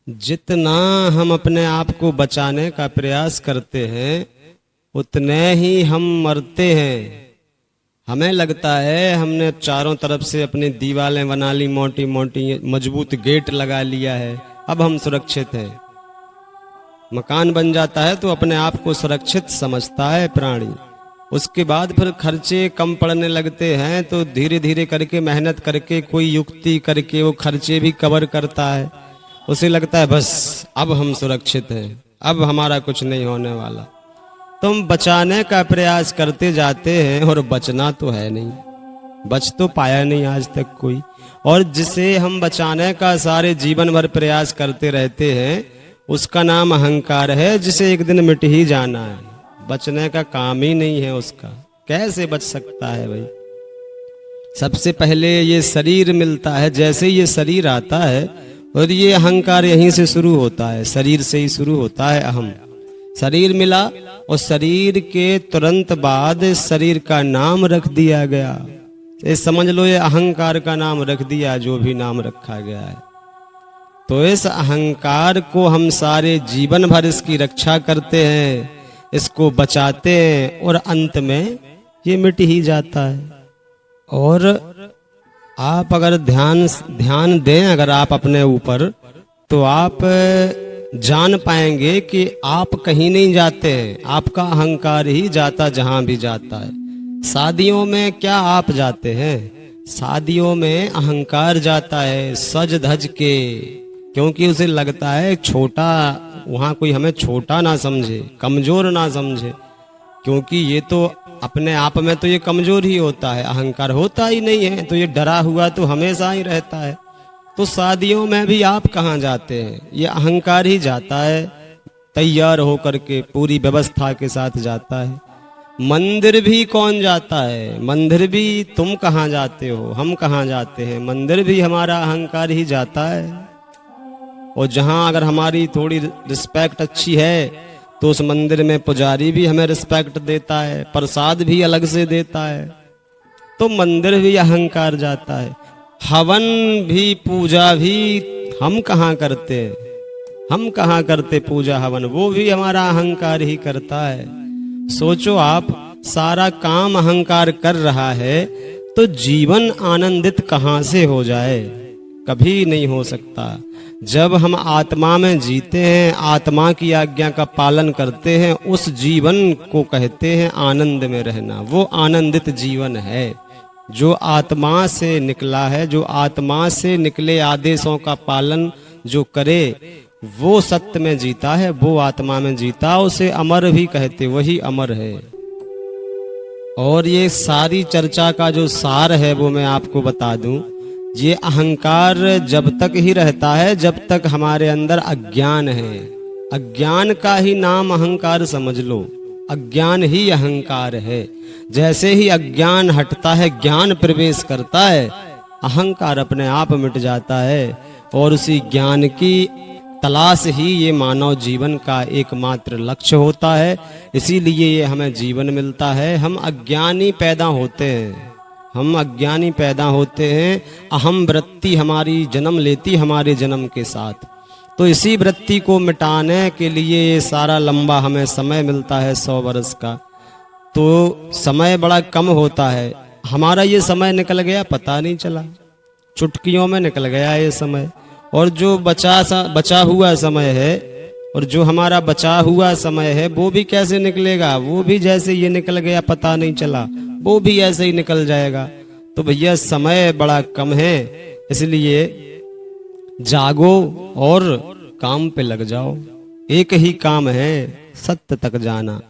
जितना हम अपने आप को बचाने का प्रयास करते हैं उतने ही हम मरते हैं। हमें लगता है हमने चारों तरफ से अपनी दीवारें बना ली, मोटी मोटी मजबूत गेट लगा लिया है, अब हम सुरक्षित हैं। मकान बन जाता है तो अपने आप को सुरक्षित समझता है प्राणी। उसके बाद फिर खर्चे कम पड़ने लगते हैं तो धीरे धीरे करके मेहनत करके कोई युक्ति करके वो खर्चे भी कवर करता है। उसे लगता है बस अब हम सुरक्षित हैं, अब हमारा कुछ नहीं होने वाला। तो हम बचाने का प्रयास करते जाते हैं और बचना तो है नहीं, बच तो पाया नहीं आज तक कोई। और जिसे हम बचाने का सारे जीवन भर प्रयास करते रहते हैं उसका नाम अहंकार है, जिसे एक दिन मिट ही जाना है। बचने का काम ही नहीं है उसका, कैसे बच सकता है भाई। सबसे पहले ये शरीर मिलता है, जैसे ये शरीर आता है और ये अहंकार यहीं से शुरू होता है, शरीर से ही शुरू होता है अहम। शरीर मिला और शरीर के तुरंत बाद शरीर का नाम रख दिया गया। ये समझ लो ये अहंकार का नाम रख दिया, जो भी नाम रखा गया है। तो इस अहंकार को हम सारे जीवन भर इसकी रक्षा करते हैं, इसको बचाते हैं और अंत में ये मिट ही जाता है। और आप अगर ध्यान दें अगर आप अपने ऊपर, तो आप जान पाएंगे कि आप कहीं नहीं जाते हैं, आपका अहंकार ही जाता जहां भी जाता है। शादियों में क्या आप जाते हैं? शादियों में अहंकार जाता है सज धज के, क्योंकि उसे लगता है छोटा, वहां कोई हमें छोटा ना समझे, कमजोर ना समझे, क्योंकि ये तो अपने आप में तो ये कमजोर ही होता है, अहंकार होता ही नहीं है, तो ये डरा हुआ तो हमेशा ही रहता है। तो शादियों में भी आप कहाँ जाते हैं? ये अहंकार ही जाता है, तैयार होकर के पूरी व्यवस्था के साथ जाता है। मंदिर भी कौन जाता है? मंदिर भी तुम कहाँ जाते हो, हम कहाँ जाते हैं? मंदिर भी हमारा अहंकार ही जाता है। और जहां अगर हमारी थोड़ी रिस्पेक्ट अच्छी है तो उस मंदिर में पुजारी भी हमें रिस्पेक्ट देता है, प्रसाद भी अलग से देता है। तो मंदिर भी अहंकार जाता है। हवन भी पूजा भी हम कहाँ करते हैं? हम कहाँ करते पूजा हवन? वो भी हमारा अहंकार ही करता है। सोचो आप, सारा काम अहंकार कर रहा है तो जीवन आनंदित कहाँ से हो जाए? कभी नहीं हो सकता। जब हम आत्मा में जीते हैं, आत्मा की आज्ञा का पालन करते हैं, उस जीवन को कहते हैं आनंद में रहना। वो आनंदित जीवन है जो आत्मा से निकला है, जो आत्मा से निकले आदेशों का पालन जो करे वो सत्य में जीता है, वो आत्मा में जीता, उसे अमर भी कहते, वही अमर है। और ये सारी चर्चा का जो सार है वो मैं आपको बता दूं, ये अहंकार जब तक ही रहता है जब तक हमारे अंदर अज्ञान है। अज्ञान का ही नाम अहंकार समझ लो, अज्ञान ही अहंकार है। जैसे ही अज्ञान हटता है, ज्ञान प्रवेश करता है, अहंकार अपने आप मिट जाता है। और उसी ज्ञान की तलाश ही ये मानव जीवन का एकमात्र लक्ष्य होता है। इसीलिए ये हमें जीवन मिलता है। हम अज्ञानी पैदा होते हैं, हम अज्ञानी पैदा होते हैं, अहम वृत्ति हमारी जन्म लेती हमारे जन्म के साथ। तो इसी वृत्ति को मिटाने के लिए ये सारा लंबा हमें समय मिलता है 100 वर्ष का। तो समय बड़ा कम होता है, हमारा ये समय निकल गया पता नहीं चला, चुटकियों में निकल गया ये समय। और जो बचा हुआ समय है, और जो हमारा बचा हुआ समय है वो भी कैसे निकलेगा? वो भी जैसे ये निकल गया पता नहीं चला, वो भी ऐसे ही निकल जाएगा। तो भैया समय बड़ा कम है, इसलिए जागो और काम पे लग जाओ। एक ही काम है, सत्य तक जाना।